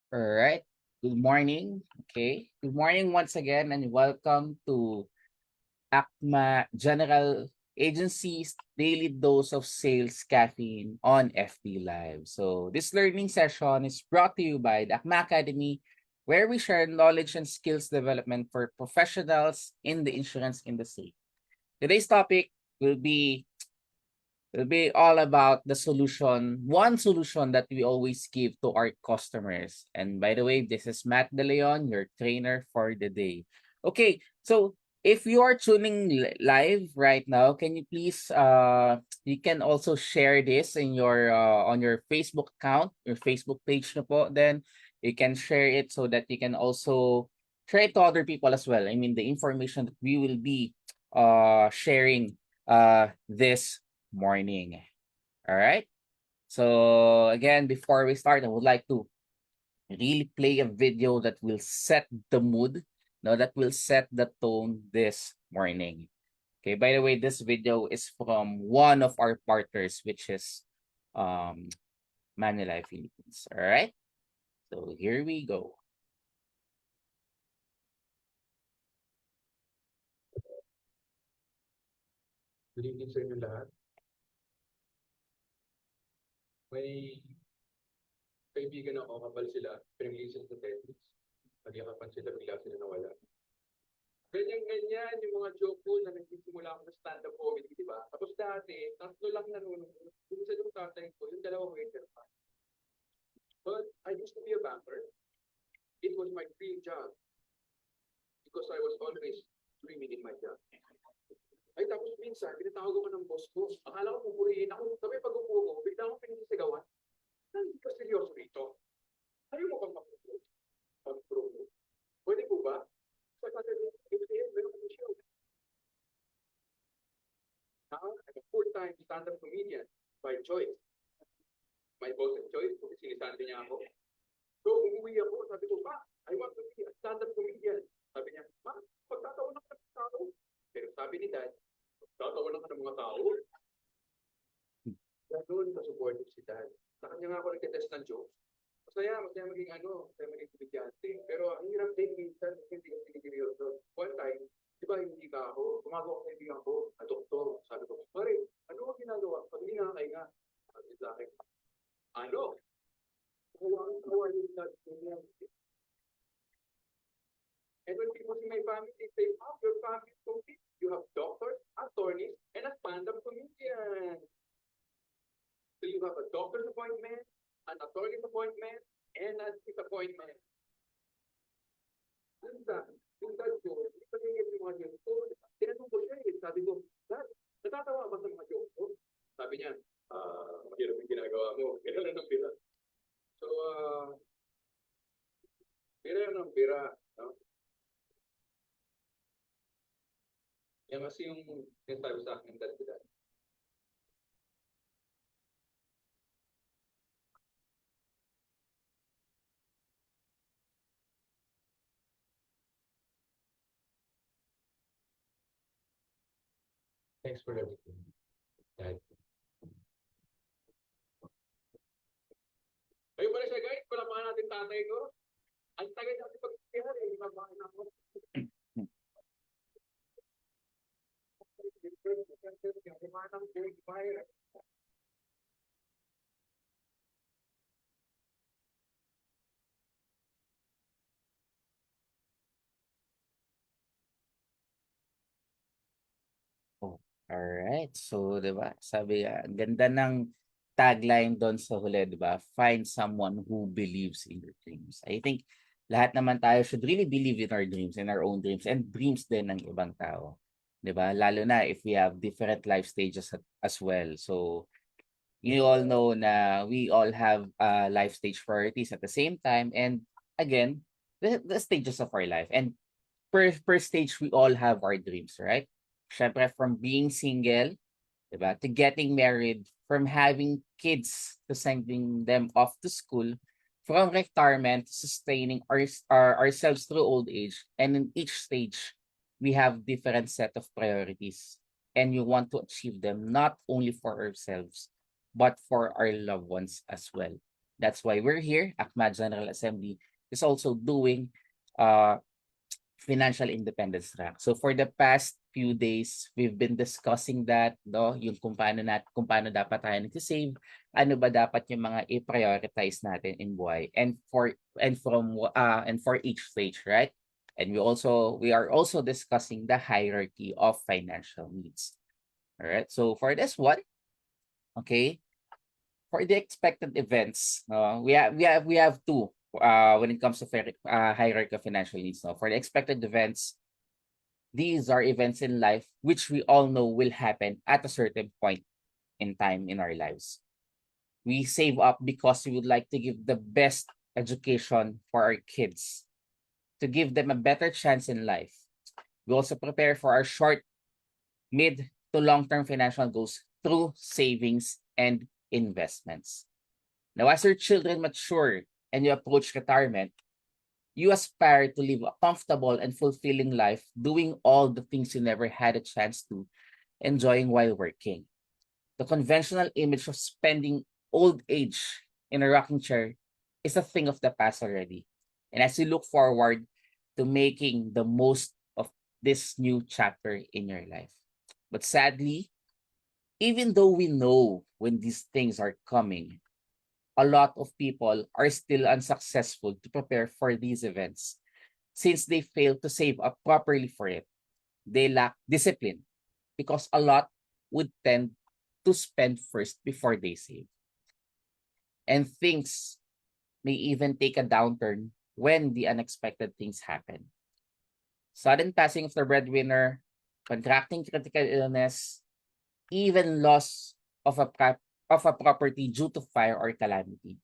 All right. Good morning. Okay. Good morning once again and welcome to ACMA General Agency's Daily Dose of Sales Caffeine on FB Live. So this learning session is brought to you by the ACMA Academy, where we share knowledge and skills development for professionals in the insurance industry. Today's topic will be It'll be all about the solution, one solution that we always give to our customers. And by the way, this is Matt De Leon, your trainer for the day. Okay, so if you are tuning live right now, can you please you can also share this in your on your Facebook account, your Facebook page na po. Then you can share it so that you can also share it to other people as well. I mean the information that we will be sharing this morning. All right. So again, before we start, I would like to really play a video that will set the mood, no, that will set the tone this morning. Okay. By the way, this video is from one of our partners, which is um Manulife Philippines. All right. So here we go. Good evening sa inyo lahat. May kaibigan ako, kapal sila, pinag-iisip sa Tetris. Nagyakapan sila, bigla sila nawala. Ganyan-ganyan yung mga joke ko na nagsisimula ako sa stand-up comedy, di ba? Tapos dati, tatlo lang nanonood. Yung isa yung tatay ko, yung dalawang waiter pa. But I used to be a banker. It was my dream job. Because I was always dreaming in my job. Ay, tapos minsan, tinatawag ako ng boss ko. Akala ko pupurihin ako. Sabi pag upo ko, bigla akong pinagsigawan. Hindi ka seryoso rito. Ayaw mo bang mag-promote? Mag-promote? Pwede po ba? Sa sasabihin, meron kami show. Now, I'm a full-time stand-up comedian by choice. My boss and choice, kasi sinisante niya ako. So, umuwi ako, sabi ko, Ma, I want to be a stand-up comedian. Sabi niya, Ma, pagtatawanan ka ng tao. Pero sabi ni Dad, pagtatawanan ka ng mga tao. Ganoon ka-supportive si Dad. Sa kanya nga ako nagtitest ng jokes. Masaya maging masaya maging komedyante. Pero ang hirap din minsan kasi hindi ka siniseryoso. One time, di ba hindi ka ako, gumagawa ko kaibigan ko, na doktor. Sabi ko, pare, ano ang ginagawa? Pag hindi nakakahinga, sabi sa akin, ano? Kawa yung nag-ganyan. And when people see my family, they say, oh, your family is complete. You have doctors, attorneys, and a stand-up comedian. So you have a doctor's appointment, an attorney's appointment, and a disappointment. Yung dad ko, hindi pa niya yung mga jokes ko. Tinanong ko siya sabi ko, Dad, natatawa ba sa mga jokes ko? Sabi niya, mahirap yung ginagawa mo. Bira lang ng bira. So, bira ng bira. No? Yan kasi yung sinasabi sa akin ng dad ko dad. Thanks for everything, Dad. Ayun pala siya guys, palapakan natin tatay ko. Ang tagal kasi pag-sikihan eh, di ba bakit ako? Oh, alright. So, 'di ba? Sabi, ang ganda ng tagline doon sa huli, 'di ba? Find someone who believes in your dreams. I think lahat naman tayo should really believe in our dreams, in our own dreams, and dreams din ng ibang tao. 'Di ba? Lalo na if we have different life stages as well. So, you all know na we all have life stage priorities at the same time. And again, the stages of our life. And per stage, we all have our dreams, right? Syempre, from being single, diba, to getting married, from having kids to sending them off to school, from retirement to sustaining ourselves through old age. And in each stage, we have different set of priorities. And you want to achieve them not only for ourselves, but for our loved ones as well. That's why we're here. ACMA General Assembly is also doing uh, financial independence track. So for the past few days, we've been discussing that, no, yung kung paano dapat tayo nag-save, ano ba dapat yung mga i-prioritize natin in buhay and for each stage, right? And we are also discussing the hierarchy of financial needs. All right? So for this one, okay, for the expected events, we have two when it comes to hierarchy of financial needs. No? For the expected events, these are events in life which we all know will happen at a certain point in time in our lives. We save up because we would like to give the best education for our kids, to give them a better chance in life. We also prepare for our short, mid to long-term financial goals through savings and investments. Now, as your children mature and you approach retirement, you aspire to live a comfortable and fulfilling life, doing all the things you never had a chance to, enjoying while working. The conventional image of spending old age in a rocking chair is a thing of the past already. And as you look forward to making the most of this new chapter in your life. But sadly, even though we know when these things are coming, a lot of people are still unsuccessful to prepare for these events since they fail to save up properly for it. They lack discipline because a lot would tend to spend first before they save. And things may even take a downturn when the unexpected things happen. Sudden passing of the breadwinner, contracting critical illness, even loss of a property due to fire or calamity.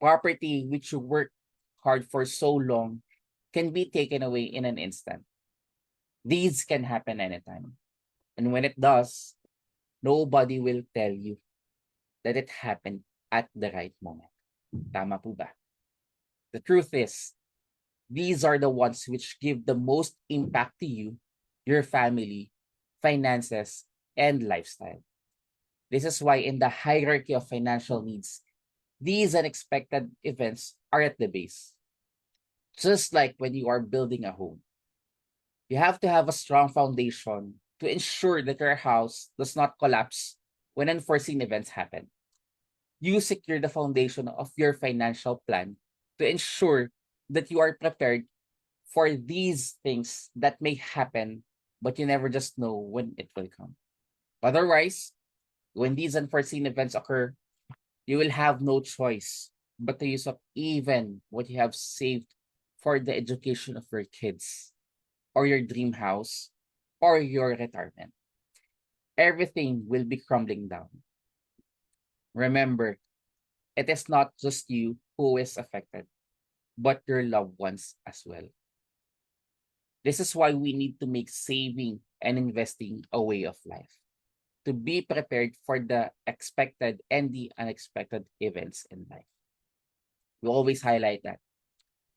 Property which you worked hard for so long can be taken away in an instant. These can happen anytime. And when it does, nobody will tell you that it happened at the right moment. Tama po ba? The truth is, these are the ones which give the most impact to you, your family, finances, and lifestyle. This is why in the hierarchy of financial needs, these unexpected events are at the base. Just like when you are building a home, you have to have a strong foundation to ensure that your house does not collapse when unforeseen events happen. You secure the foundation of your financial plan to ensure that you are prepared for these things that may happen, but you never just know when it will come. Otherwise, when these unforeseen events occur, you will have no choice but to use up even what you have saved for the education of your kids, or your dream house, or your retirement. Everything will be crumbling down. Remember, it is not just you who is affected, but your loved ones as well. This is why we need to make saving and investing a way of life, to be prepared for the expected and the unexpected events in life. We always highlight that.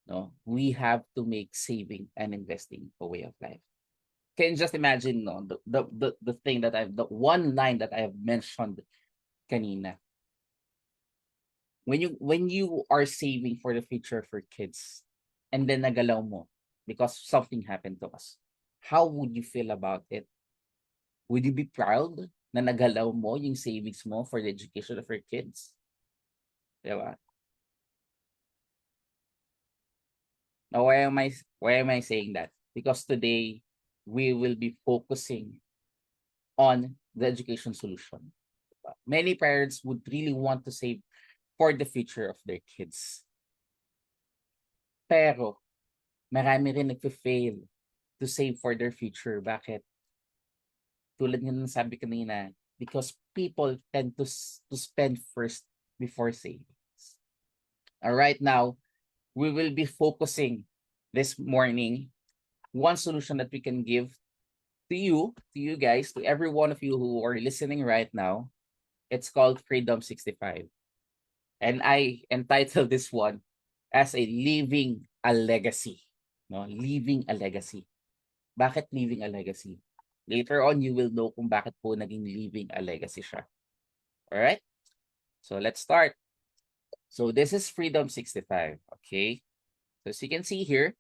No, we have to make saving and investing a way of life. Can you just imagine, no, the thing that the one line that I have mentioned kanina. When you are saving for the future for kids, and then nagalaw mo because something happened to us, how would you feel about it? Would you be proud na nagalaw mo yung savings mo for the education of your kids? Diba? Now, why am I saying that? Because today we will be focusing on the education solution. Many parents would really want to save for the future of their kids. Pero marami rin nagfe-fail to save for their future. Bakit? Tulad nga ng sabi kanina, because people tend to spend first before savings. Right now, we will be focusing this morning one solution that we can give to you guys, to every one of you who are listening right now. It's called Freedom 65. And I entitled this one as a leaving a legacy. No, leaving a legacy. Bakit leaving a legacy? Later on, you will know kung bakit po naging leaving a legacy siya. Alright? So let's start. So this is Freedom 65, okay? So as you can see here,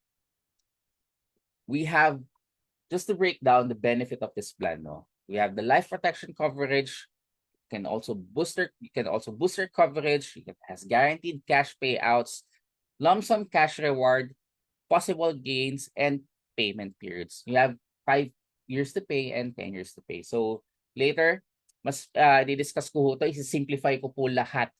we have, just to break down the benefit of this plan, no? We have the life protection coverage, you can also boost your coverage, it has guaranteed cash payouts, lump sum cash reward, possible gains, and payment periods. You have 5 years to pay and 10 years to pay. So later, mas di-discuss ko ho ito, isi-simplify ko po lahat,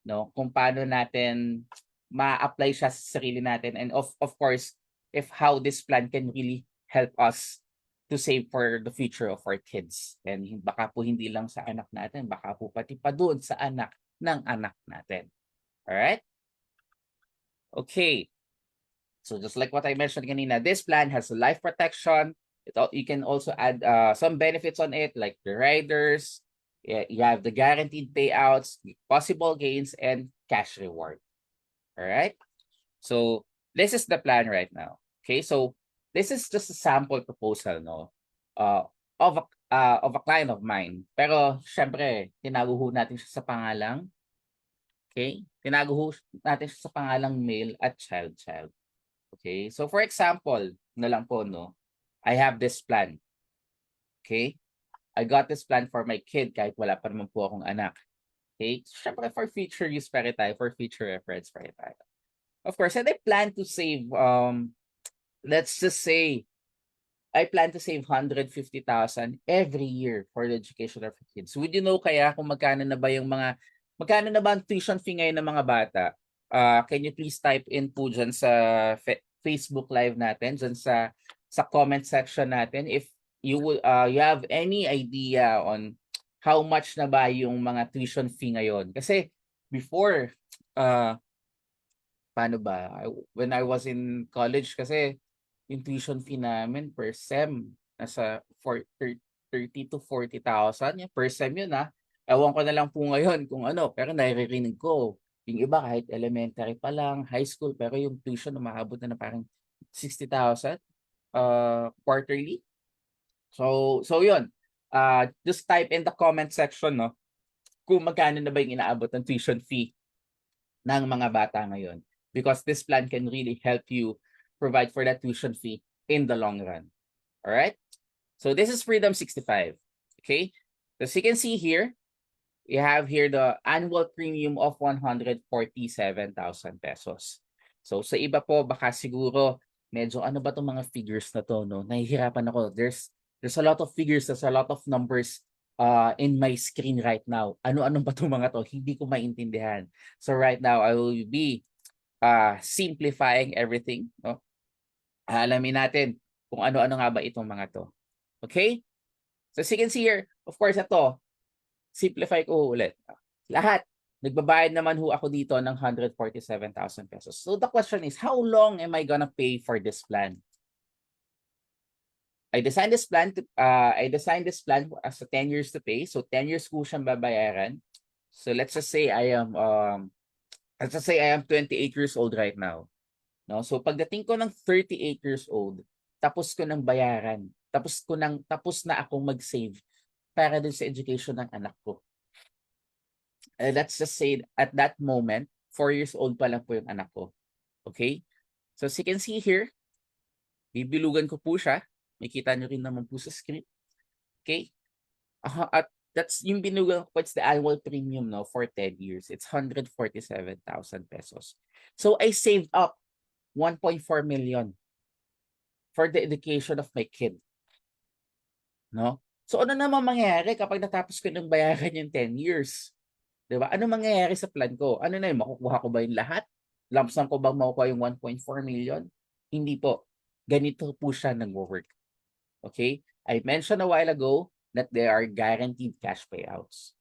no, kung paano natin ma-apply siya sa sarili natin, and of course, if how this plan can really help us to save for the future of our kids. And baka po hindi lang sa anak natin, baka po pati pa doon sa anak ng anak natin. Alright? Okay. So just like what I mentioned kanina, this plan has life protection. You can also add some benefits on it, like the riders, you have the guaranteed payouts, possible gains, and cash reward. All right. So this is the plan right now. Okay. So this is just a sample proposal, no, of a client of mine. Pero syempre, tinago ho natin siya sa pangalang. Okay. Tinago ho natin siya sa pangalang male at child. Okay, so for example, na lang po, no, I have this plan. Okay, I got this plan for my kid kahit wala pa naman po akong anak. Okay, syempre for future use pa rin tayo, for future reference pa rin tayo. Of course, and I plan to save, let's just say, I plan to save 150,000 every year for the education of kids. Would you know kaya kung magkano na ba ang tuition fee ngayon ng mga bata? Can you please type in po dyan sa Facebook Live natin, dyan sa comment section natin, if you have any idea on how much na ba yung mga tuition fee ngayon? Kasi before, paano ba? When I was in college kasi, yung tuition fee namin per sem, nasa 30 to 40,000. Per sem yun Ewan ko na lang po ngayon kung ano, pero naririnig ko. Yung iba kahit elementary pa lang, high school, pero yung tuition umaabot na parang 60,000 quarterly. So yun. Just type in the comment section, no, kung magkano na ba yung inaabot ng tuition fee ng mga bata ngayon. Because this plan can really help you provide for that tuition fee in the long run. All right? So this is Freedom 65. Okay? As you can see here, we have here the annual premium of 147,000 pesos. So sa iba po, baka siguro, medyo ano ba itong mga figures na to, no? Nahihirapan ako. There's a lot of figures, there's a lot of numbers in my screen right now. Ano-ano ba itong mga to? Hindi ko maintindihan. So right now, I will be simplifying everything, no? Alamin natin kung ano-ano nga ba itong mga to. Okay? So as you can see here, of course, ito, simplify ko ulit. Lahat, nagbabayad naman ho ako dito ng 147,000 pesos. So the question is, how long am I gonna pay for this plan? I designed this plan as a 10 years to pay. So 10 years ko siyang babayaran. So let's just say I am 28 years old right now. No? So pagdating ko ng 38 years old, tapos ko nang bayaran. Tapos na akong mag-save para din sa education ng anak ko. Let's just say at that moment, 4 years old pa lang po yung anak ko. Okay? So as you can see here, bibilugan ko po siya. Makita nyo rin naman po sa screen. Okay? At that's yung binugan ko, it's the annual premium, no, for 10 years. It's 147,000 pesos. So I saved up 1.4 million for the education of my kid. No? So ano naman mangyayari kapag natapos ko ng bayaran yung 10 years? Diba? Ano mangyayari sa plan ko? Ano na yun? Makukuha ko ba yung lahat? Lump sum ko bang makukuha yung 1.4 million? Hindi po. Ganito po siya nag-work. Okay? I mentioned a while ago that there are guaranteed cash payouts.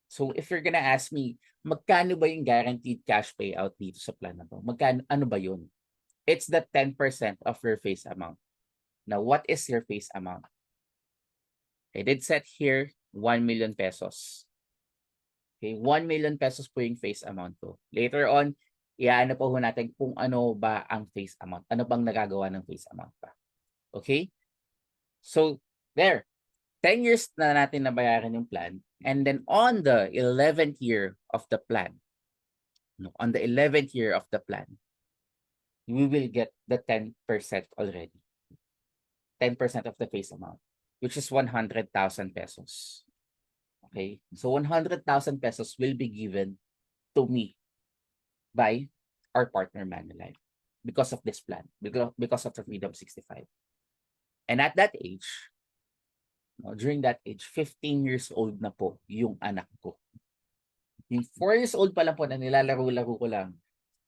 So if you're gonna ask me, magkano ba yung guaranteed cash payout dito sa plan na to? Magkano, ano ba yun? It's the 10% of your face amount. Now, what is your face amount? I did set here 1 million pesos. Okay, 1 million pesos po yung face amount ko. Later on, iaano po natin kung ano ba ang face amount. Ano bang nagagawa ng face amount pa. Okay? So, there. 10 years na natin nabayaran yung plan. And then on the 11th year of the plan, No, on the 11th year of the plan, we will get the 10% already. 10% of the face amount, which is 100,000 pesos. Okay, so 100,000 pesos will be given to me by our partner Manulife because of this plan, because of the Freedom 65. And at that age, no, during that age, 15 years old na po yung anak ko. Yung 4 years old pa lang po na nilalaro-laro ko lang.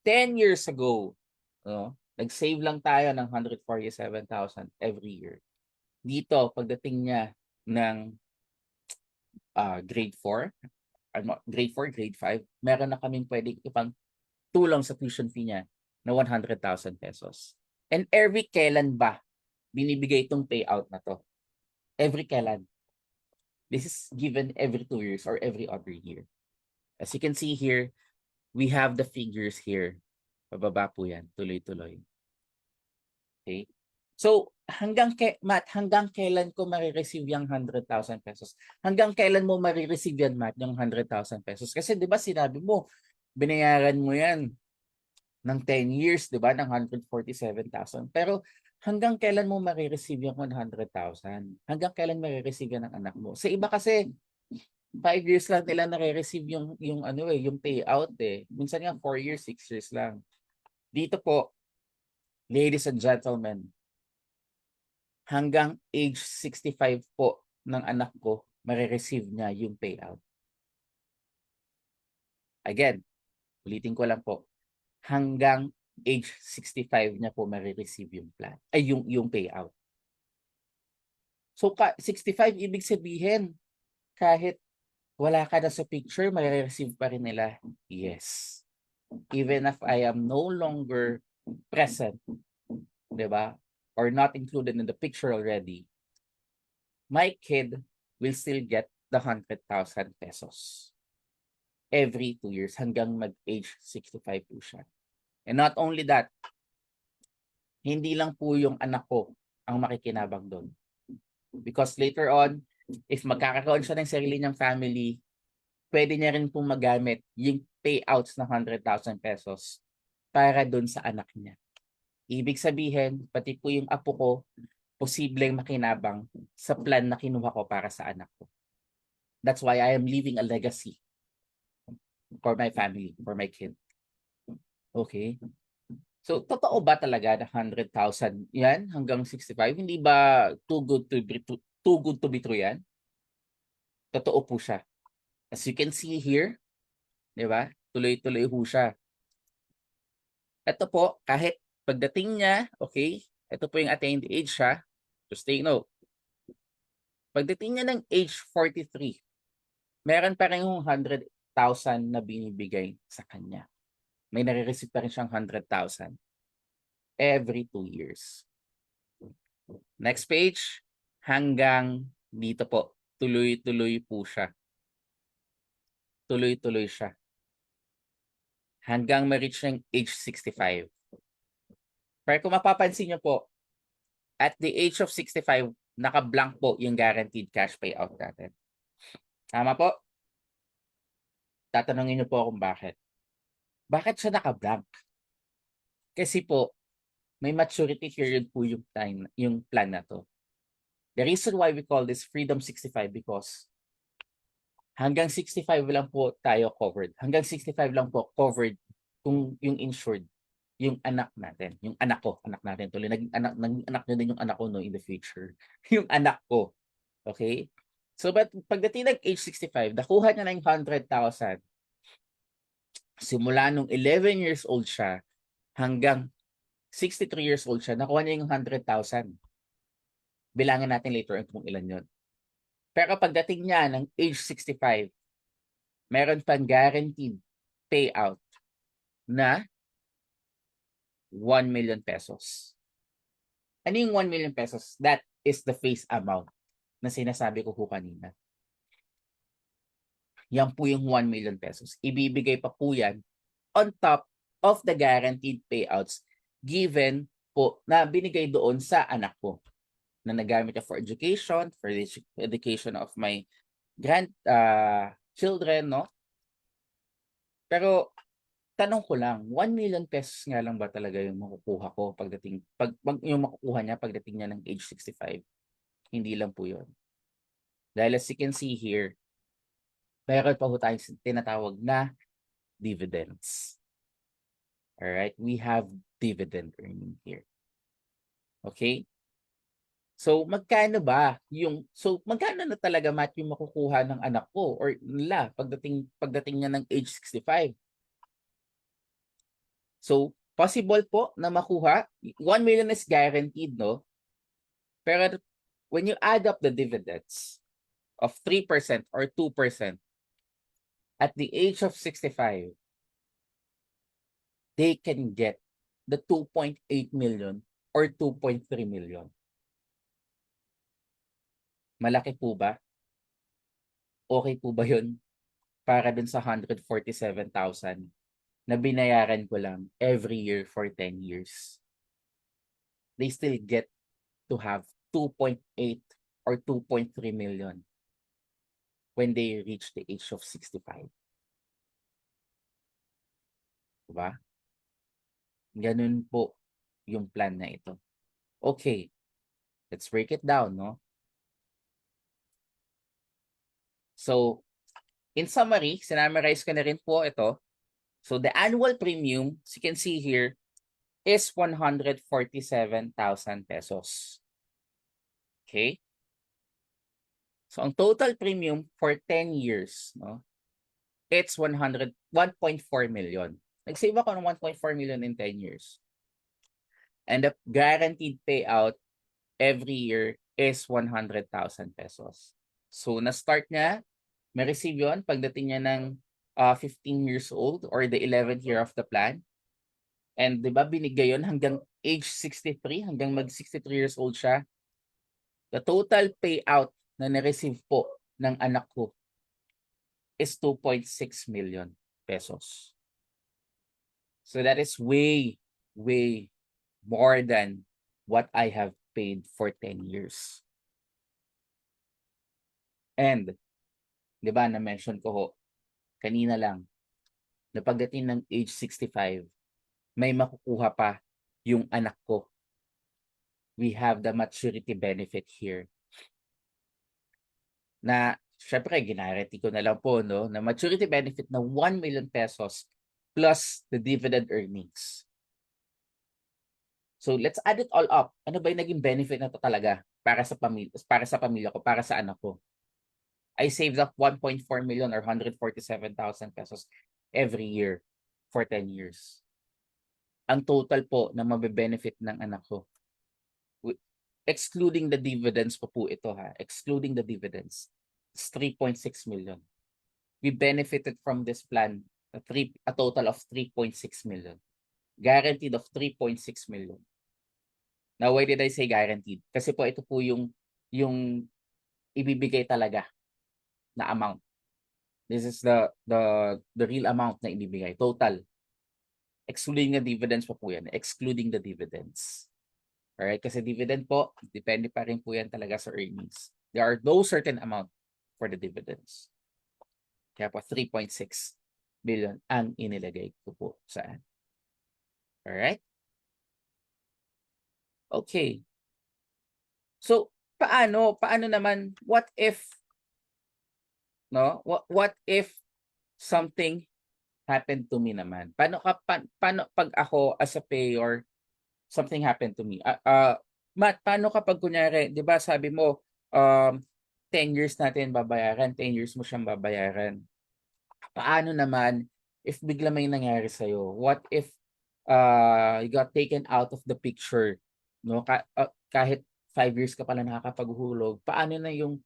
10 years ago, no, nag-save lang tayo ng 147,000 every year. Dito, pagdating niya ng grade 4, grade 4, grade 5, meron na kaming pwedeng ipang tulong sa tuition fee niya na 100,000 pesos. And every kailan ba binibigay itong payout na to? Every kailan. This is given every 2 years or every other year. As you can see here, we have the figures here. Pababa po yan, tuloy-tuloy. Okay? So, hanggang kailan ko marireceive yung 100,000 pesos? Hanggang kailan mo marireceive yan, Matt, yung 100,000 pesos? Kasi 'di ba sinabi mo, binayaran mo yan ng 10 years, 'di ba, ng 147,000. Pero hanggang kailan mo marireceive yung 100,000? Hanggang kailan marireceive yan ng anak mo? Sa iba kasi 5 years lang nila nare-receive yung payout eh. Minsan nga 4 years, 6 years lang. Dito po, ladies and gentlemen, hanggang age 65 po ng anak ko, marireceive niya yung payout. Again, ulitin ko lang po, hanggang age 65 niya po marireceive yung plan, ay yung payout. So 65 ibig sabihin, kahit wala ka na sa picture, marireceive pa rin nila. Yes. Even if I am no longer present, 'di ba? Or not included in the picture already, my kid will still get the 100,000 pesos every 2 years hanggang mag-age 65 po siya. And not only that, hindi lang po yung anak ko ang makikinabang doon. Because later on, if magkakaroon siya ng sarili niyang family, pwede niya rin pong magamit yung payouts ng 100,000 pesos para doon sa anak niya. Ibig sabihin, pati po yung apo ko, posibleng makinabang sa plan na kinuha ko para sa anak ko. That's why I am leaving a legacy for my family, for my kid. Okay? So, totoo ba talaga na 100,000 yan hanggang 65? Hindi ba too good to be true yan? Totoo po siya. As you can see here, di ba? Tuloy-tuloy po siya. Ito po, kahit pagdating niya, okay, ito po yung attained age siya. Just take note. Pagdating niya ng age 43, meron pa rin yung 100,000 na binibigay sa kanya. May nare-receive pa rin siyang 100,000 every 2 years. Next page, hanggang dito po. Tuloy-tuloy po siya. Tuloy-tuloy siya. Hanggang ma-reach yung age 65. Pero kung mapapansin niyo po, at the age of 65, naka-blank po yung guaranteed cash payout natin. Tama po? Tatanungin niyo po kung bakit. Bakit siya naka-blank? Kasi po, may maturity period po yung plan na to. The reason why we call this Freedom 65 because hanggang 65 lang po tayo covered. Hanggang 65 lang po covered kung yung insured, yung anak natin. Yung anak ko, anak natin. Tuloy, naging anak nyo din yung anak ko no, in the future. Yung anak ko. Okay? So, but pagdating ng age 65, nakuha niya na yung 100,000. Simula nung 11 years old siya, hanggang 63 years old siya, nakuha niya yung 100,000. Bilangin natin later on kung ilan yun. Pero pagdating niya ng age 65, meron pang guaranteed payout na 1 million pesos. Ano yung 1 million pesos? That is the face amount na sinasabi ko kanina. Yan po yung 1 million pesos. Ibibigay pa po yan on top of the guaranteed payouts given po na binigay doon sa anak ko na nagamit niya for education, for the education of my children, no? Pero tanong ko lang, 1 million pesos nga lang ba talaga yung makukuha ko yung makukuha niya pagdating niya ng age 65? Hindi lang po yun. Dahil as you can see here, meron pa po tayong tinatawag na dividends. Alright, we have dividend earning here. Okay? So, magkano na talaga yung makukuha ng anak ko or nila pagdating niya ng age 65? So, possible po na makuha, 1 million is guaranteed, no? Pero when you add up the dividends of 3% or 2% at the age of 65, they can get the 2.8 million or 2.3 million. Malaki po ba? Okay po ba yun para dun sa 147,000 na binayaran ko lang every year for 10 years? They still get to have 2.8 or 2.3 million when they reach the age of 65. Diba? Ganun po yung plan na ito. Okay, let's break it down, no? So, in summary, sinamarize ko na rin po ito. So, the annual premium, as you can see here, is 147,000 pesos. Okay? So, ang total premium for 10 years, no? It's 1.4 million. Nag-save ako ng 1.4 million in 10 years. And the guaranteed payout every year is 100,000 pesos. So, na-start niya, may receive yun pagdating niya ng 15 years old or the 11th year of the plan. And di ba binigay yun hanggang age 63, hanggang mag-63 years old siya. The total payout na na-receive po ng anak ko is 2.6 million pesos. So that is way, way more than what I have paid for 10 years. And, di ba, na-mention ko ho, kanina lang, na pagdating ng age 65, may makukuha pa yung anak ko. We have the maturity benefit here. Na, syempre, ginarity ko na lang po, no, na maturity benefit na 1 million pesos plus the dividend earnings. So, let's add it all up. Ano ba yung naging benefit na to talaga para sa pamilya ko, para sa anak ko? I saved up 1.4 million or 147,000 pesos every year for 10 years. Ang total po na mabe-benefit ng anak ko, excluding the dividends po ito ha, excluding the dividends, it's 3.6 million. We benefited from this plan a total of 3.6 million. Guaranteed of 3.6 million. Now, why did I say guaranteed? Kasi po ito po yung ibibigay talaga na amount. This is the real amount na ibibigay, total. Excluding the dividends po yan, excluding the dividends. Alright, kasi dividend po, depende pa rin po yan talaga sa earnings. There are no certain amount for the dividends. Kaya po 3.6 billion ang inilagay ko po saan. Alright? Okay. So, paano naman, what if, no? What if something happened to me naman? Paano pag ako as a payer, something happened to me? Matt, paano kapag kunyari, 'di ba sabi mo 10 years natin babayaran, 10 years mo siyang babayaran. Paano naman if bigla may nangyari sa iyo? What if you got taken out of the picture, no? Kahit 5 years ka pala nakakapaghulog, paano na yung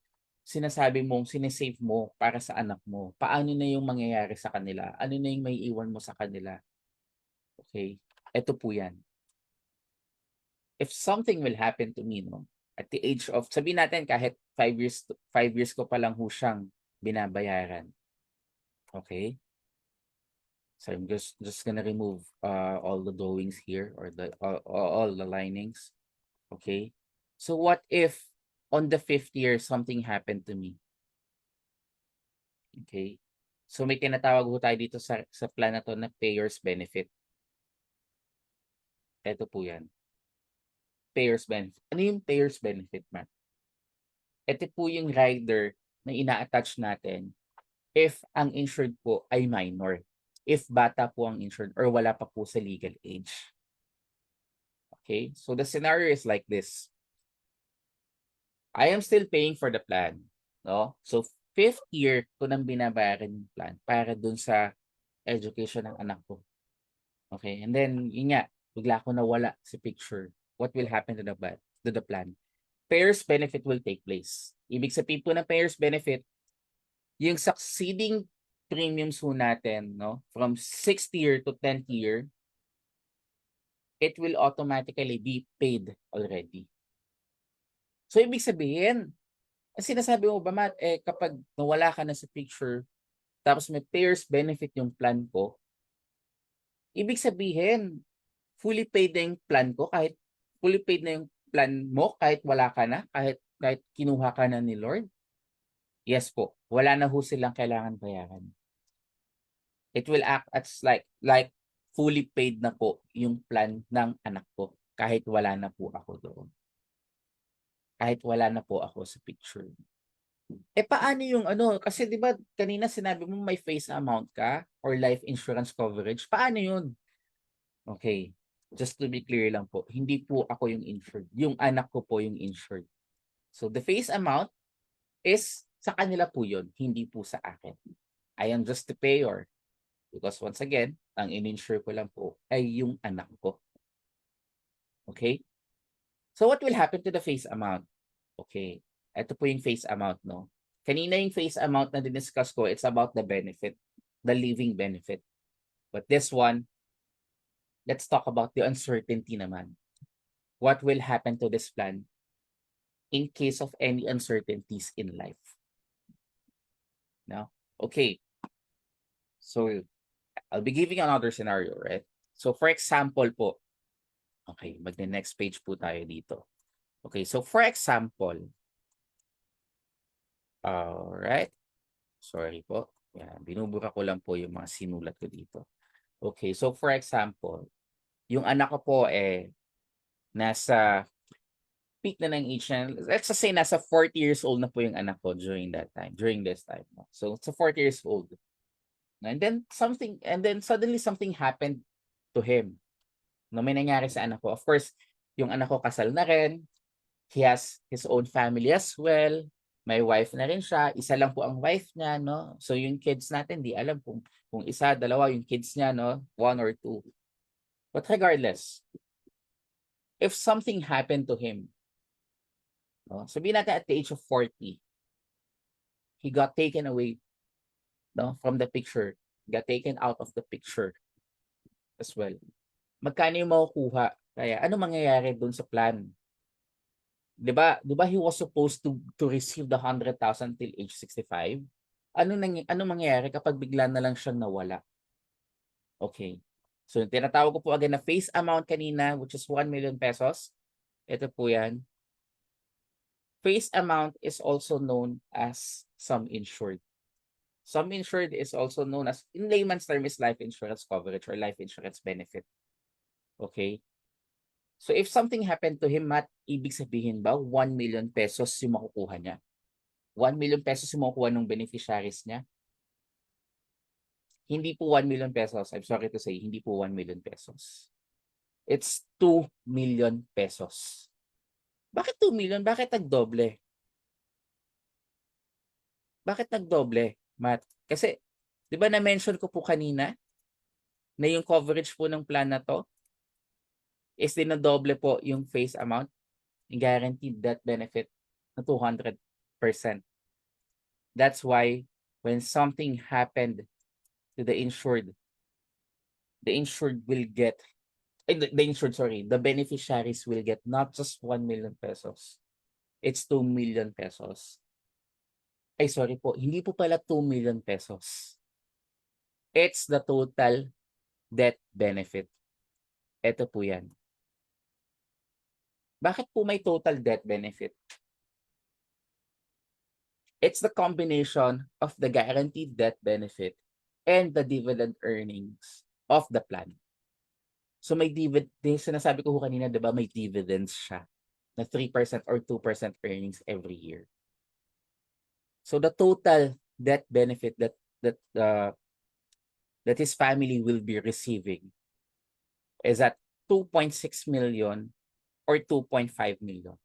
sinasabi mong sinesave mo para sa anak mo? Paano na yung mangyayari sa kanila? Ano na yung may iwan mo sa kanila? Okay? Ito po yan. If something will happen to me, no, at the age of, sabihin natin kahit 5 years ko pa lang ho siyang binabayaran. Okay? So I'm just gonna remove all the drawings here or all the linings. Okay? So what if on the 5th year something happened to me? Okay? So may tinatawag po tayo dito sa plan na to na payers benefit. Ito po yan. Payers benefit. Ano yung payers benefit, Matt? Ito po yung rider na ina-attach natin if ang insured po ay minor. If bata po ang insured or wala pa po sa legal age. Okay? So the scenario is like this. I am still paying for the plan. No? So, 5th year ko nang binabayaran yung plan para dun sa education ng anak ko. Okay? And then, yun nga, bigla ko nawala si picture. What will happen to the plan? Payers benefit will take place. Ibig sabihin po ng payers benefit, yung succeeding premiums ho natin, no, from 6th year to 10th year, it will automatically be paid already. So, ibig sabihin, ang sinasabi mo ba, Matt, kapag nawala ka na sa picture, tapos may payers benefit yung plan ko, ibig sabihin, fully paid na yung plan ko, kahit fully paid na yung plan mo, kahit wala ka na, kahit kinuha ka na ni Lord? Yes po, wala na ho silang kailangan bayaran. It will act as like fully paid na po yung plan ng anak ko, kahit wala na po ako doon. Kahit wala na po ako sa picture. Paano yung ano, kasi 'di ba kanina sinabi mo may face amount ka or life insurance coverage. Paano yun? Okay. Just to be clear lang po, hindi po ako yung insured. Yung anak ko po yung insured. So the face amount is sa kanila po yun, hindi po sa akin. I am just the payer. Because once again, ang in-insure ko lang po ay yung anak ko. Okay? So what will happen to the face amount? Okay. Ito po yung face amount, no? Kanina yung face amount na diniscuss ko, it's about the benefit, the living benefit. But this one, let's talk about the uncertainty naman. What will happen to this plan in case of any uncertainties in life? No? Okay. So, I'll be giving another scenario, right? So, for example po, okay, mag-next page po tayo dito. Okay, so for example, alright, sorry po. Yan, binubura ko lang po yung mga sinulat ko dito. Okay, so for example, yung anak ko po nasa peak na ng age na, let's just say nasa 40 years old na po yung anak ko during this time. So, it's 40 years old. And then suddenly something happened to him. No, may nangyari sa anak ko. Of course, yung anak ko kasal na rin. He has his own family as well. May wife na rin siya. Isa lang po ang wife niya, no? So yung kids natin, di alam kung isa, dalawa yung kids niya, no? 1 or 2. But regardless, if something happened to him, no? Sabihin natin at the age of 40, he got taken away, no, from the picture. Got taken out of the picture as well. Magkano yung makukuha? Kaya ano mangyayari dun sa plan? 'Di ba he was supposed to receive the 100,000 till age 65? Ano mangyayari kapag bigla na lang siyang nawala? Okay. So yung tinatawag ko po again na face amount kanina, which is 1 million pesos. Ito po 'yan. Face amount is also known as sum insured. Sum insured is also known as, in layman's term, is life insurance coverage or life insurance benefit. Okay? So if something happened to him, Matt, ibig sabihin ba 1 million pesos yung makukuha niya? 1 million pesos yung makukuha ng beneficiaries niya? Hindi po 1 million pesos. I'm sorry to say, hindi po 1 million pesos. It's 2 million pesos. Bakit 2 million? Bakit nagdoble? Bakit nagdoble, Matt? Kasi, di ba na-mention ko po kanina na yung coverage po ng plan na to is dinodoble po yung face amount, yung guaranteed death benefit na 200%. That's why when something happened to the insured will get, the beneficiaries will get not just 1 million pesos. It's 2 million pesos. Ay, sorry po, hindi po pala 2 million pesos. It's the total death benefit. Ito po yan. Bakit po may total death benefit? It's the combination of the guaranteed death benefit and the dividend earnings of the plan. So may dividend, sinasabi ko kanina, 'di ba, may dividends siya na 3% or 2% earnings every year. So the total death benefit that his family will be receiving is at 2.6 million or 2.5 million.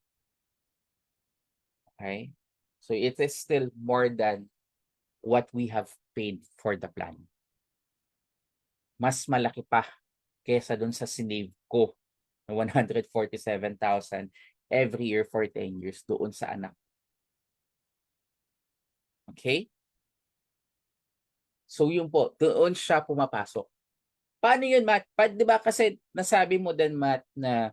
Okay? So it is still more than what we have paid for the plan. Mas malaki pa kesa dun sa sinave ko na 147,000 every year for 10 years doon sa anak. Okay? So yun po, doon siya pumapasok. Paano yun, Matt? Di ba kasi nasabi mo din, Matt, na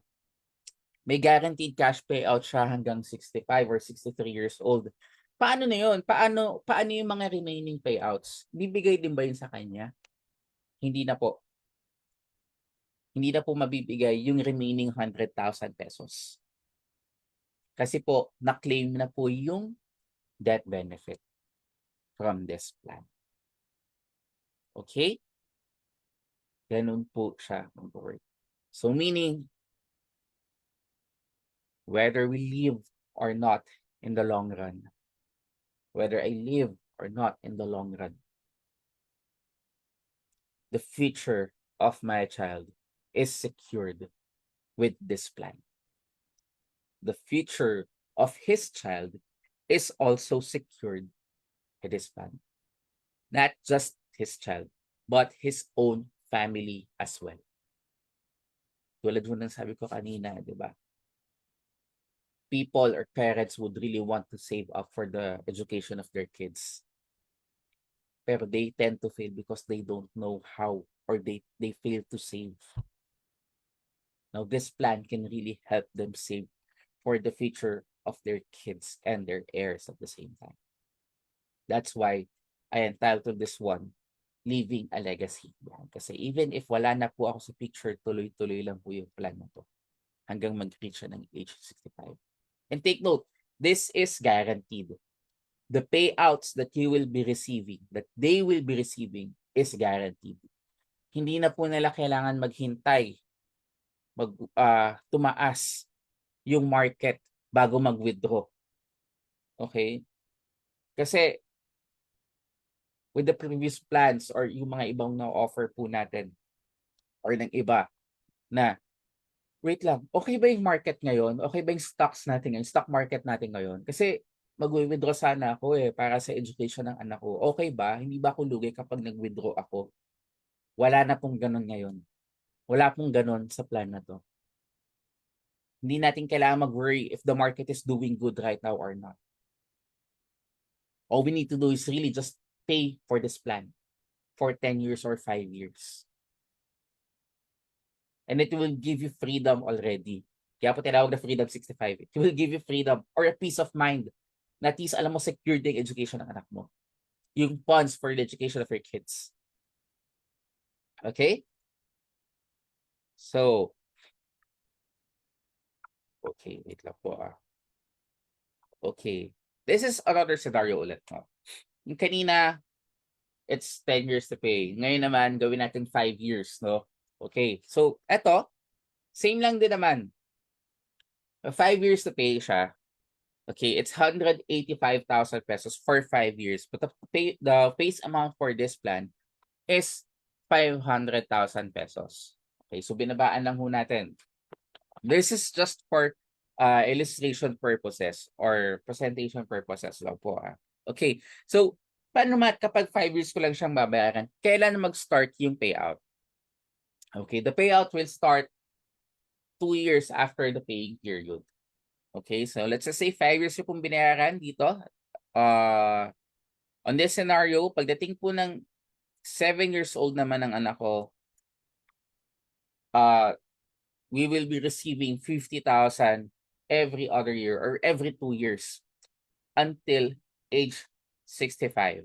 may guaranteed cash payout siya hanggang 65 or 63 years old. Paano na yun? Paano yung mga remaining payouts? Bibigay din ba yun sa kanya? Hindi na po. Hindi na po mabibigay yung remaining 100,000 pesos. Kasi po, na-claim na po yung death benefit from this plan. Okay? Ganun po siya mag-work. So meaning, whether we live or not in the long run, whether I live or not in the long run, the future of my child is secured with this plan. The future of his child is also secured with this plan. Not just his child, but his own family as well. Tulad mo ng sabi ko kanina, di ba? People or parents would really want to save up for the education of their kids. Pero they tend to fail because they don't know how, or they fail to save. Now, this plan can really help them save for the future of their kids and their heirs at the same time. That's why I entitled this one, Leaving a Legacy. Kasi even if wala na po ako sa picture, tuloy-tuloy lang po yung plan na to hanggang mag-reach siya ng age 65. And take note, this is guaranteed. The payouts that you will be receiving, that they will be receiving, is guaranteed. Hindi na po nila kailangan maghintay, tumaas yung market bago mag-withdraw. Okay? Kasi with the previous plans or yung mga ibang na-offer po natin or ng iba na, wait lang, okay ba yung market ngayon? Okay ba yung stocks natin ngayon? Stock market natin ngayon? Kasi mag-withdraw sana ako para sa education ng anak ko. Okay ba? Hindi ba ako lugi kapag nag-withdraw ako? Wala na pong ganun ngayon. Wala pong ganun sa plan na to. Hindi natin kailangan mag-worry if the market is doing good right now or not. All we need to do is really just pay for this plan for 10 years or 5 years. And it will give you freedom already. Kaya po tinawag na Freedom 65. It will give you freedom or a peace of mind na at least alam mo secured yung education ng anak mo. Yung funds for the education of your kids. Okay? So, okay, wait lang po Okay. This is another scenario ulit. No? Yung kanina, it's 10 years to pay. Ngayon naman, gawin natin 5 years, no? Okay. So, eto, same lang din naman. 5 years to pay siya. Okay, it's 185,000 pesos for 5 years. But the face amount for this plan is 500,000 pesos. Okay, so binabaan lang ho natin. This is just for illustration purposes or presentation purposes lang po. Okay, so paano kapag 5 years ko lang siyang babayaran, kailan mag-start yung payout? Okay, the payout will start 2 years after the paying period. Okay, so let's just say 5 years yung pong binayaran dito. On this scenario, pagdating po ng 7 years old naman ng anak ko, we will be receiving 50,000 every other year or every 2 years until age 65.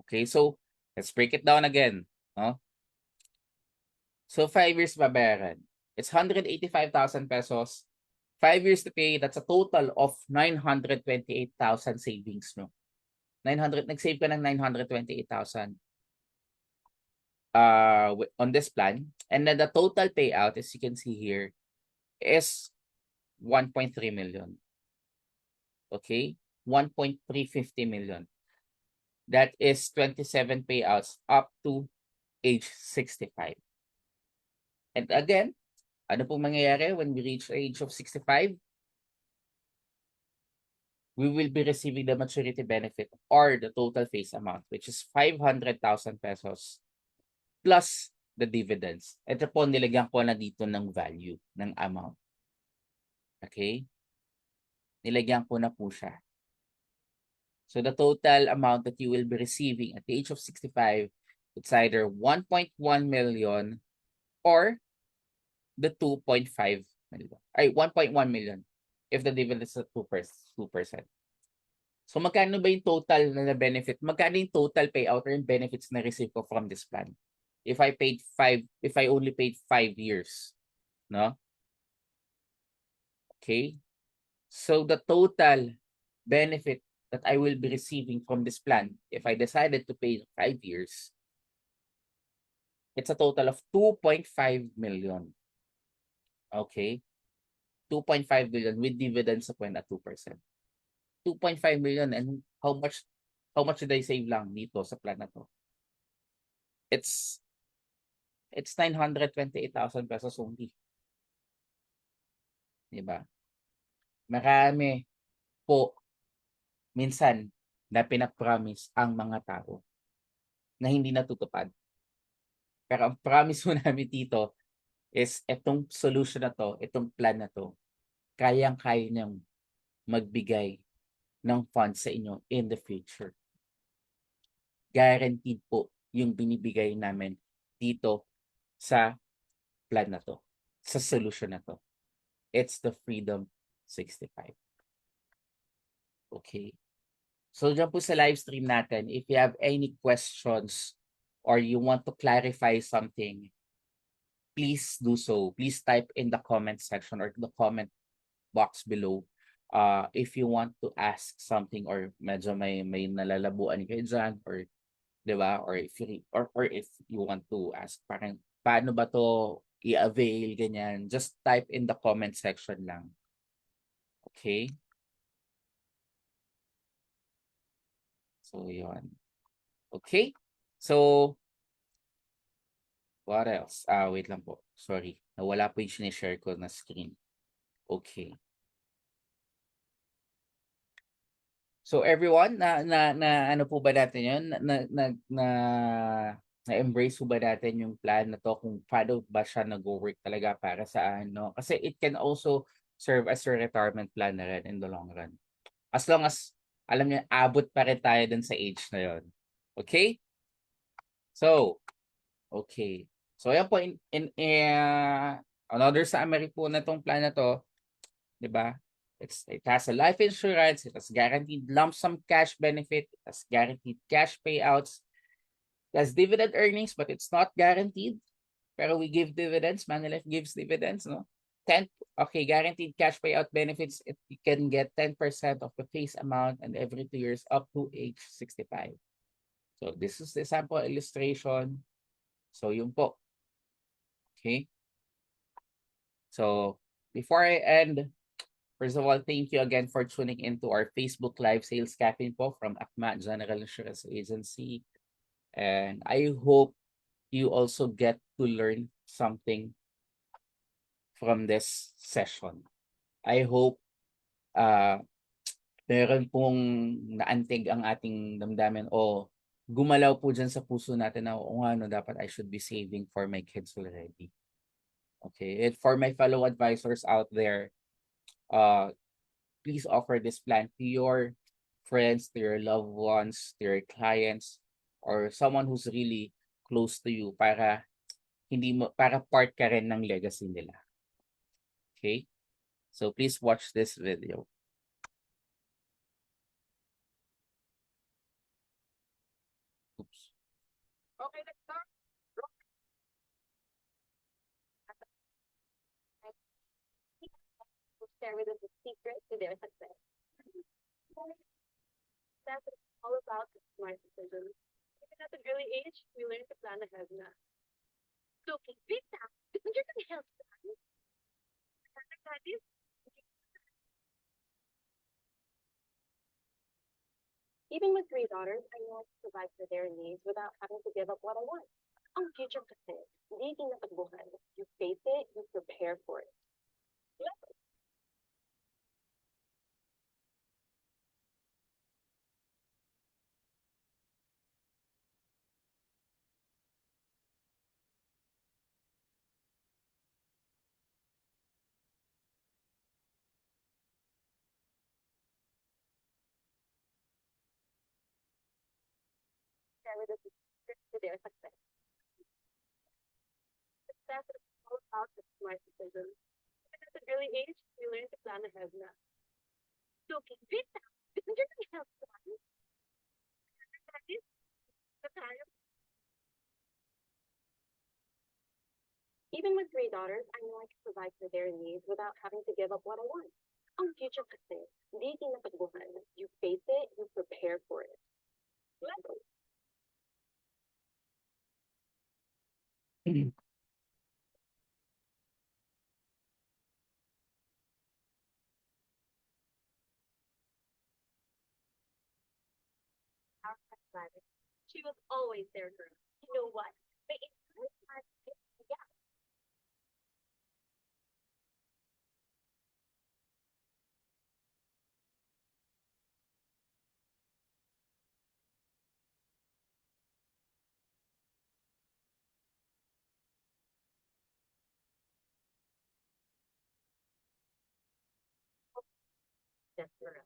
Okay, so let's break it down again. No? So 5 years babayaran. It's 185,000 pesos. 5 years to pay, that's a total of 928,000 savings. No? Nag-save ka ng 928,000 on this plan. And then the total payout, as you can see here, is 1.3 million. Okay? 1.350 million. That is 27 payouts up to age 65. And again, ano pong mangyayari when we reach the age of 65? We will be receiving the maturity benefit or the total face amount, which is 500,000 pesos plus the dividends. Ito po, nilagyan ko na dito ng value, ng amount. Okay? Nilagyan ko na po siya. So the total amount that you will be receiving at the age of 65, it's either 1.1 million or the 2.5 million. Ay, 1.1 million if the dividend is at 2%. So magkano ba yung total na benefit? Magkano yung total payout or yung benefits na receive ko from this plan? If I only paid 5 years, no? Okay? So the total benefit that I will be receiving from this plan, if I decided to pay 5 years, it's a total of 2.5 million. Okay? 2.5 million with dividends of 2%. 2.5 million, and how much did I save lang dito sa plan na to? It's 928,000 pesos only. Diba? Marami po minsan na pinag-promise ang mga tao na hindi natutupad. Pero ang promise mo namin dito is itong solution na to, itong plan na to, kayang-kaya niyang magbigay ng funds sa inyo in the future. Guaranteed po yung binibigay namin dito sa plan na to, sa solution na to. It's the Freedom 65. Okay. So dyan po sa live stream natin, if you have any questions or you want to clarify something, please do so. Please type in the comment section or the comment box below. If you want to ask something or medyo may nalalabuan kayo dyan, or 'di ba, or if you want to ask parang paano ba to i-avail, ganyan, just type in the comment section lang. Okay? So yun. Okay? So what else? Wait lang po. Sorry. Nawala po yung sinishare ko na screen. Okay. So everyone, na ano po ba natin 'yun? Na-embrace po ba natin yung plan na to, kung paano ba siya nag-work talaga para sa ano? Kasi it can also serve as a retirement plan na rin in the long run. As long as alam niyo, abot pa rin tayo dun sa age na 'yon. Okay? So, okay. So yan po, another summary po na tong plan na to, 'di ba? It has a life insurance, it has guaranteed lump sum cash benefit, it has guaranteed cash payouts, it has dividend earnings, but it's not guaranteed. Pero we give dividends, Manulife gives dividends, no? Guaranteed cash payout benefits, you can get 10% of the face amount and every 2 years up to age 65. So this is the sample illustration. So yun po. Okay? So before I end, first of all, thank you again for tuning into our Facebook Live Sales Cafe po from Akma General Insurance Agency. And I hope you also get to learn something from this session. I hope meron pong naantig ang ating damdamin o gumalaw po dyan sa puso natin na dapat I should be saving for my kids already. Okay, and for my fellow advisors out there, please offer this plan to your friends, to your loved ones, to your clients, or someone who's really close to you para para part ka rin ng legacy nila. Okay? So please watch this video. Oops. Okay, let's start. Share with us the secret to their success. That's all about the smart decisions. Even at an early age, we learn to plan ahead na. Cooking pizza, isn't just a health plan. That is, even with three daughters, I know I can provide for their needs without having to give up what I want. Ang future kasi, hindi tinatagbuhan. You face it, you prepare for it. Share with the secret to their success. Success is all about the smart decisions. Even at an early age, we learn to plan ahead na. Cooking pizza, isn't just a health plan. That is, the time. Even with three daughters, I know I can provide for their needs without having to give up what I want. Ang future kasi, hindi tinatagbuhan. You face it, you prepare for it. Our stepmother, she was always there for us. You know what? But it's very hard to get together. That's for us.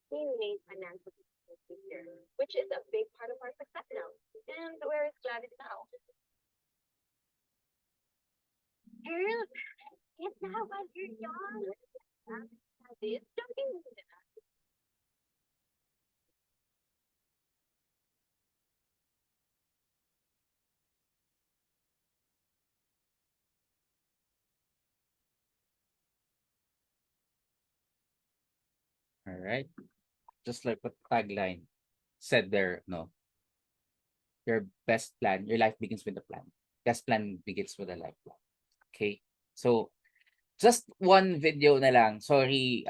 We made financial decisions this year, which is a big part of our success now. And where is Gladys now? Earl, it's now when you're young. This jumping into that. All right. Just like what tagline said there, no. Your best plan, your life begins with a plan. Best plan begins with a life plan. Okay? So, just one video na lang. Sorry,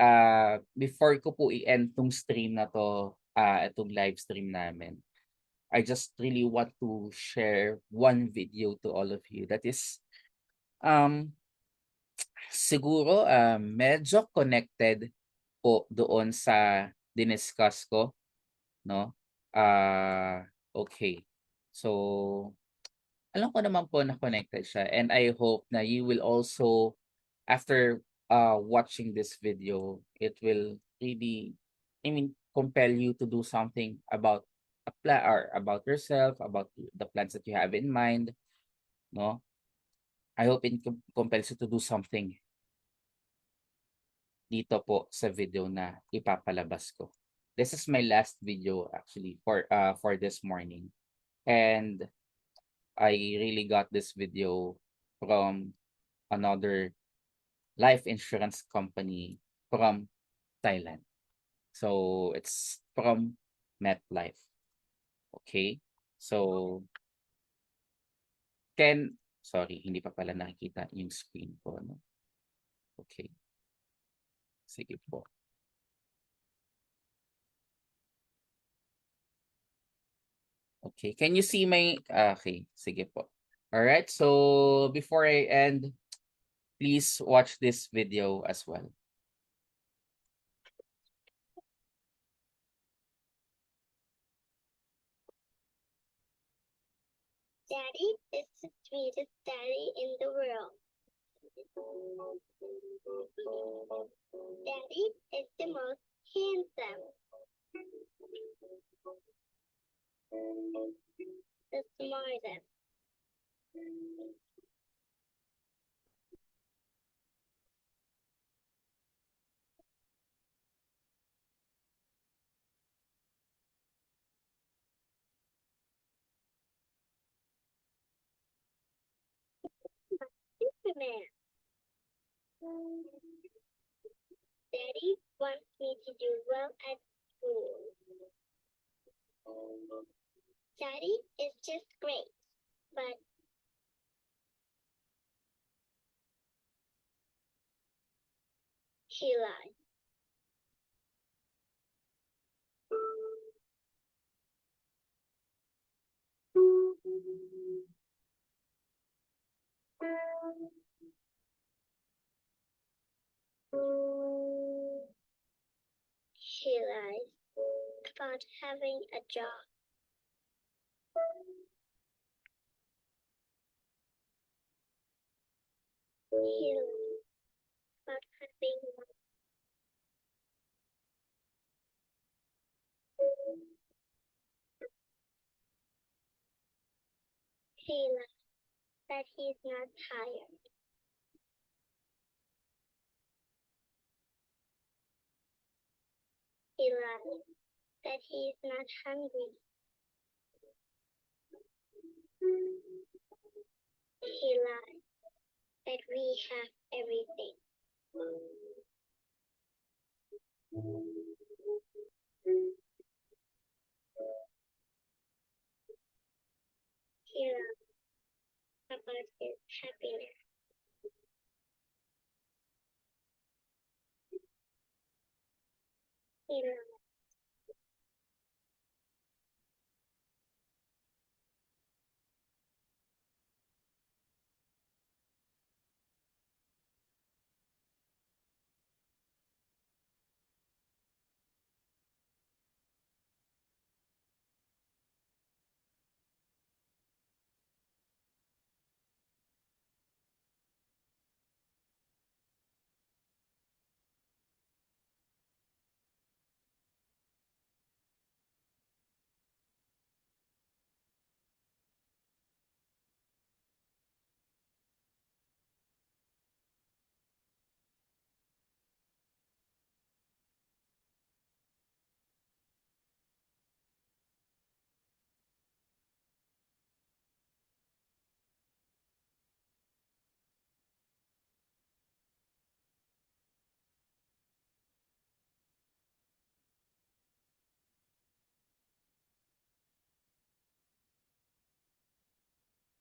before ko po i-end tong stream na to, itong live stream namin. I just really want to share one video to all of you that is siguro medyo connected po doon sa diniscuss ko, no? Okay. So, alam ko naman po na connected siya and I hope na you will also after watching this video, it will really, I mean, compel you to do something about a plan or about yourself, about the plans that you have in mind, no? I hope it compels you to do something dito po sa video na ipapalabas ko. This is my last video actually for this morning. And I really got this video from another life insurance company from Thailand. So it's from MetLife. Okay? So sorry, hindi pa pala nakikita yung screen ko, no? Okay. Sige po. Okay, can you see my okay, sige po. All right, so before I end, please watch this video as well. Daddy is the sweetest daddy in the world. Daddy is the most handsome. The smartest. He's the man. Daddy wants me to do well at school. Daddy is just great, but he lied. He lies about having a job. He lies about having money. He lies that he's not tired. He lies that he's not hungry. He lies that we have everything. He lies about his happiness. He lies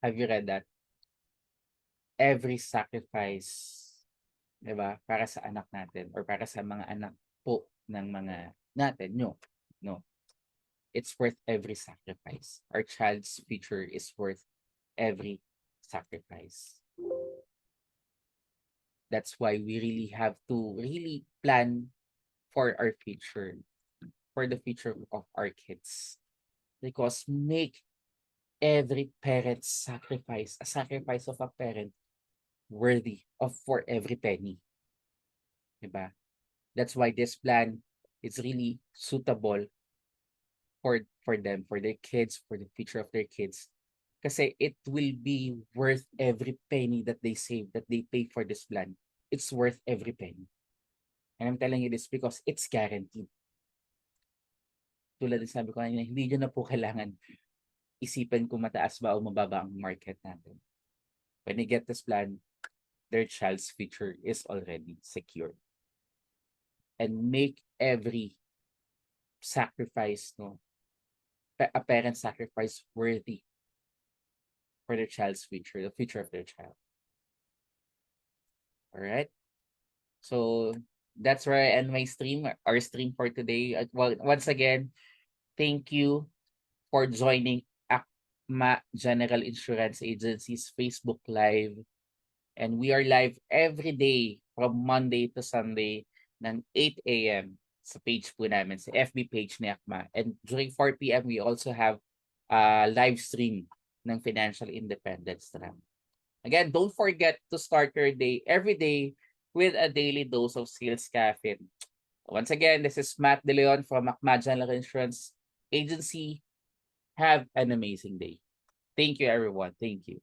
Have you read that? Every sacrifice, 'di ba, para sa anak natin or para sa mga anak po ng mga natin no, it's worth every sacrifice. Our child's future is worth every sacrifice. That's why we really have to really plan for our future, for the future of our kids. Because make every parent sacrifice, a sacrifice of a parent worthy of for every penny. Diba? That's why this plan is really suitable for them, for their kids, for the future of their kids. Kasi it will be worth every penny that they save, that they pay for this plan. It's worth every penny. And I'm telling you this because it's guaranteed. Tulad ng sabi ko kanina, hindi nyo na po kailangan isipin kung mataas ba o mababa ang market natin. When they get this plan, their child's future is already secured. And make every sacrifice, no, a parent sacrifice worthy for their child's future, the future of their child. All right. So that's where I end my stream, our stream for today. Well, once again, thank you for joining ACMA General Insurance Agency's Facebook Live. And we are live every day from Monday to Sunday ng 8 a.m. sa page po namin, sa FB page ni ACMA. And during 4 p.m., we also have a live stream ng Financial Independence Run. Again, don't forget to start your day every day with a daily dose of Sales Caffeine. Once again, this is Matt De Leon from ACMA General Insurance Agency. Have an amazing day. Thank you, everyone. Thank you.